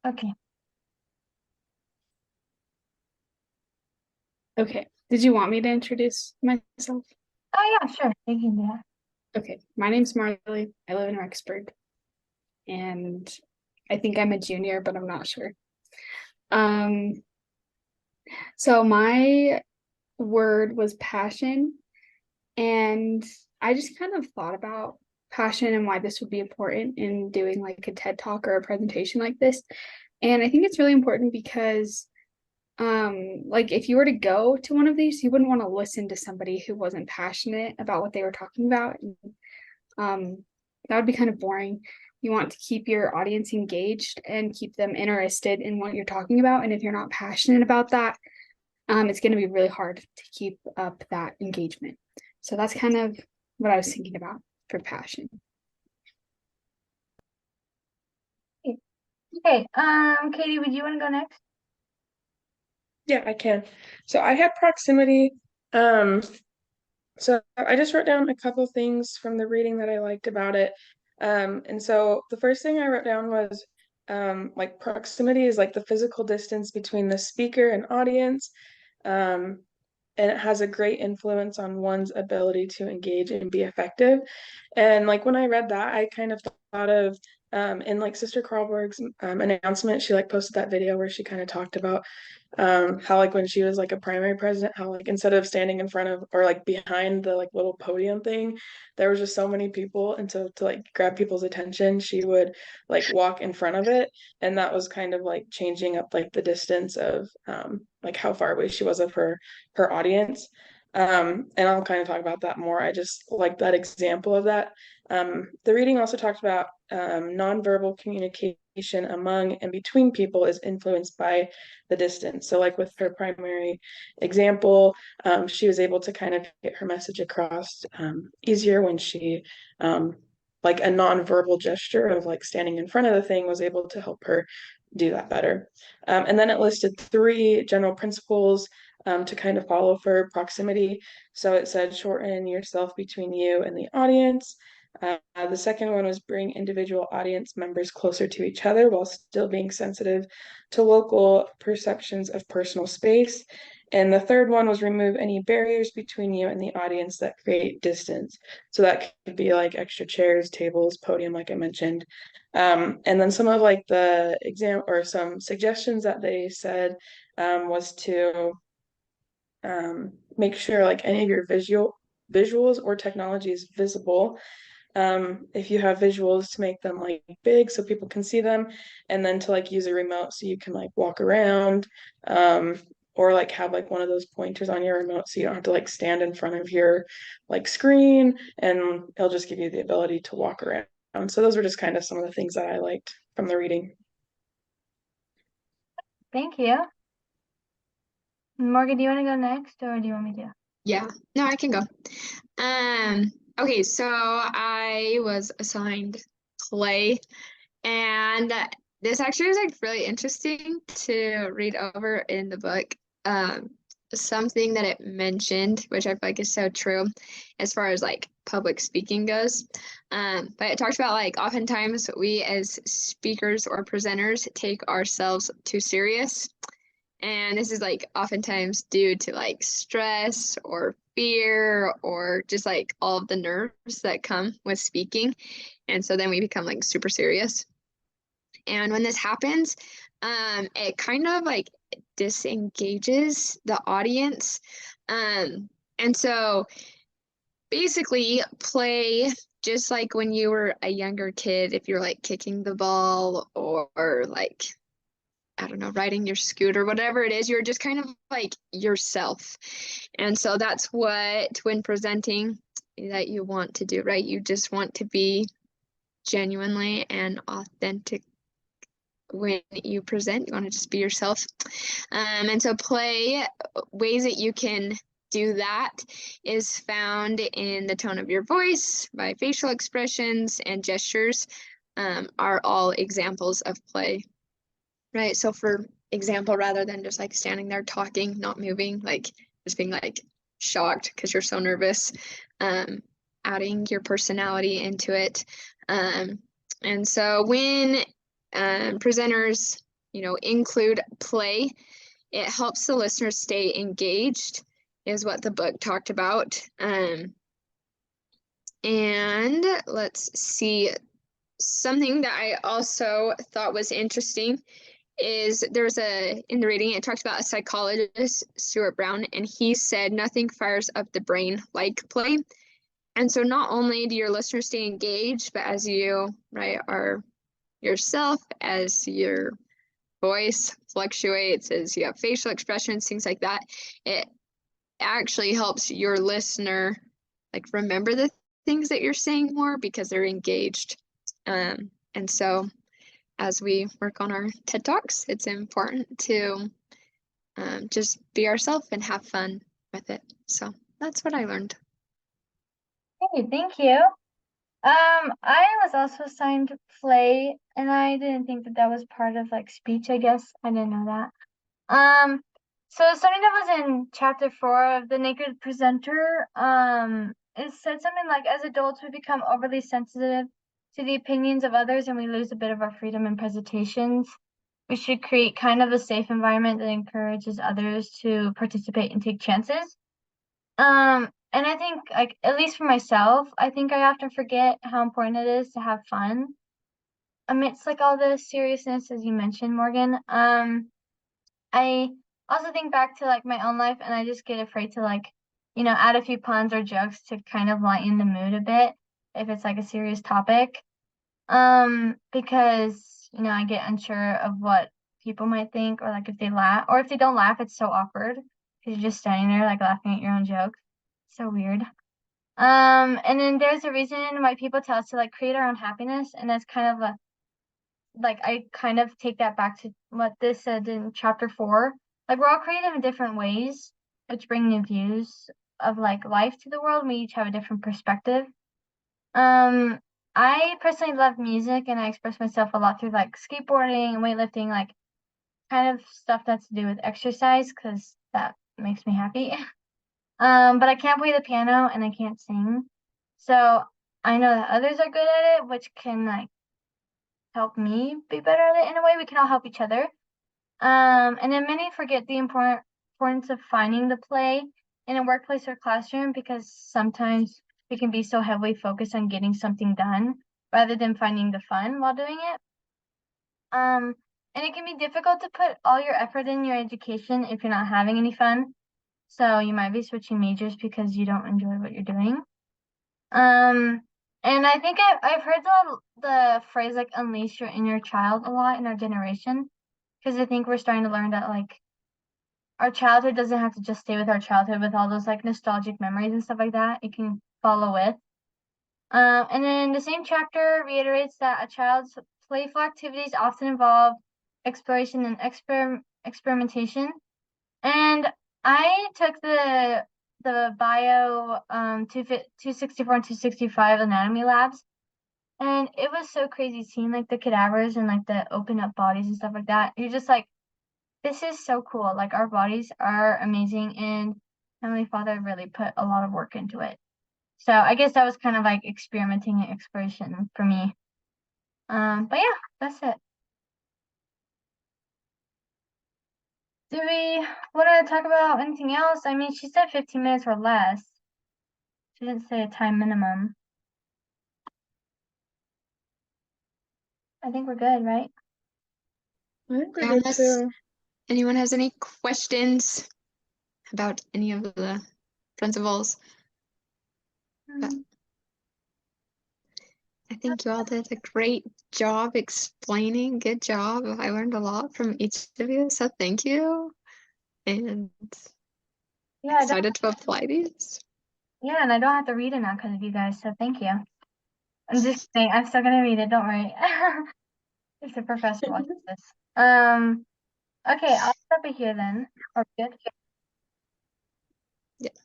Okay. Okay. Did you want me to introduce myself? Oh yeah, sure. You can do that. Okay. My name's Marley. I live in Rexburg, and I think I'm a junior, but I'm not sure. Um, so my word was passion, and I just kind of thought about passion and why this would be important in doing like a TED Talk or a presentation like this. And I think it's really important because like if you were to go to one of these, you wouldn't want to listen to somebody who wasn't passionate about what they were talking about. That would be kind of boring. You want to keep your audience engaged and keep them interested in what you're talking about. And if you're not passionate about that, it's going to be really hard to keep up that engagement. So that's kind of what I was thinking about for passion. Okay. Katie, would you want to go next? Yeah, I can. So I had proximity. Um, so I just wrote down a couple things from the reading that I liked about it. And so the first thing I wrote down was like proximity is like the physical distance between the speaker and audience. Um, and it has a great influence on one's ability to engage and be effective. And like when I read that, I kind of thought of in like Sister Carlberg's announcement, she like posted that video where she kind of talked about how like when she was like a primary president, how like instead of standing in front of or like behind the like little podium thing, there was just so many people, and so to like grab people's attention, she would like walk in front of it, and that was kind of like changing up like the distance of like how far away she was of her audience. And I'll kind of talk about that more. I just like that example of that. The reading also talked about nonverbal communication among and between people is influenced by the distance. So, like with her primary example, she was able to kind of get her message across easier when she, like a nonverbal gesture of like standing in front of the thing was able to help her do that better. And then it listed three general principles to kind of follow for proximity. So it said shorten yourself between you and the audience. The second one was bring individual audience members closer to each other while still being sensitive to local perceptions of personal space. And the third one was remove any barriers between you and the audience that create distance. So that could be like extra chairs, tables, podium, like I mentioned. And then some of like the exam or some suggestions that they said was to make sure like any of your visuals or technology is visible. If you have visuals, to make them like big so people can see them, and then to like use a remote so you can like walk around, or like have like one of those pointers on your remote so you don't have to like stand in front of your like screen, and it'll just give you the ability to walk around. So those were just kind of some of the things that I liked from the reading. Thank you. Morgan, do you want to go next or do you want me to? Yeah, no, I can go. Okay, so I was assigned play, and this actually was like really interesting to read over in the book. Um, Something that it mentioned, which I feel like is so true as far as like public speaking goes. But it talks about like oftentimes we as speakers or presenters take ourselves too serious. And this is like oftentimes due to like stress or fear or just like all of the nerves that come with speaking. And so then we become like super serious. And when this happens, it kind of like disengages the audience. And so basically, play just like when you were a younger kid, if you're like kicking the ball or like I don't know, riding your scooter, whatever it is, you're just kind of like yourself. And so that's what, when presenting, that you want to do, right? You just want to be genuinely and authentic when you present. You want to just be yourself. And so, play ways that you can do that is found in the tone of your voice, by facial expressions, and gestures are all examples of play. Right. So for example, rather than just like standing there talking, not moving, like just being like shocked because you're so nervous, um, adding your personality into it. Um, and so when presenters include play. It helps the listener stay engaged, is what the book talked about. And let's see, something that I also thought was interesting is in the reading, it talked about a psychologist, Stuart Brown, and he said nothing fires up the brain like play. And so not only do your listeners stay engaged, but as you, are yourself, as your voice fluctuates, as you have facial expressions, things like that, it actually helps your listener remember the things that you're saying more because they're engaged. And so as we work on our TED Talks, it's important to just be ourselves and have fun with it. So that's what I learned. Hey, thank you. I was also assigned play, and I didn't think that was part of speech, I guess. I didn't know that. So something that was in chapter 4 of The Naked Presenter, it said something like, as adults, we become overly sensitive to the opinions of others, and we lose a bit of our freedom in presentations. We should create kind of a safe environment that encourages others to participate and take chances. And I think, at least for myself, I think I often forget how important it is to have fun amidst all the seriousness, as you mentioned, Morgan. I also think back to my own life, and I just get afraid to add a few puns or jokes to kind of lighten the mood a bit if it's a serious topic. Because I get unsure of what people might think, or if they laugh, or if they don't laugh, it's so awkward because you're just standing there laughing at your own joke. So weird. And then there's a reason why people tell us to create our own happiness, and that's kind of I kind of take that back to what this said in chapter 4. We're all creative in different ways, which bring new views of life to the world, and we each have a different perspective. I personally love music, and I express myself a lot through skateboarding and weightlifting, kind of stuff that's to do with exercise, because that makes me happy. But I can't play the piano and I can't sing. So I know that others are good at it, which can help me be better at it in a way. We can all help each other. And then many forget the importance of finding the play in a workplace or classroom, because sometimes we can be so heavily focused on getting something done rather than finding the fun while doing it. And it can be difficult to put all your effort in your education if you're not having any fun. So you might be switching majors because you don't enjoy what you're doing. And I think I've heard the phrase unleash your inner child a lot in our generation, because I think we're starting to learn that our childhood doesn't have to just stay with our childhood with all those nostalgic memories and stuff like that. It can follow with. And then the same chapter reiterates that a child's playful activities often involve exploration and experimentation. And I took the bio 264 and 265 anatomy labs, and it was so crazy seeing the cadavers and the open up bodies and stuff like that. You're just this is so cool. Our bodies are amazing, and Heavenly Father really put a lot of work into it. So I guess that was kind of experimenting and exploration for me. But yeah, that's it. Do we want to talk about anything else? I mean, she said 15 minutes or less. She didn't say a time minimum. I think we're good, right? I think we're Yeah, good unless too. anyone has any questions about any of the principles. But I think you all did a great job explaining. Good job. I learned a lot from each of you, so thank you. And Yeah, excited to apply these. yeah, and I don't have to read it now because of you guys, so thank you. I'm just kidding. I'm still gonna read it. Don't worry. If the professor watches this. Okay, I'll stop it here then. Or good.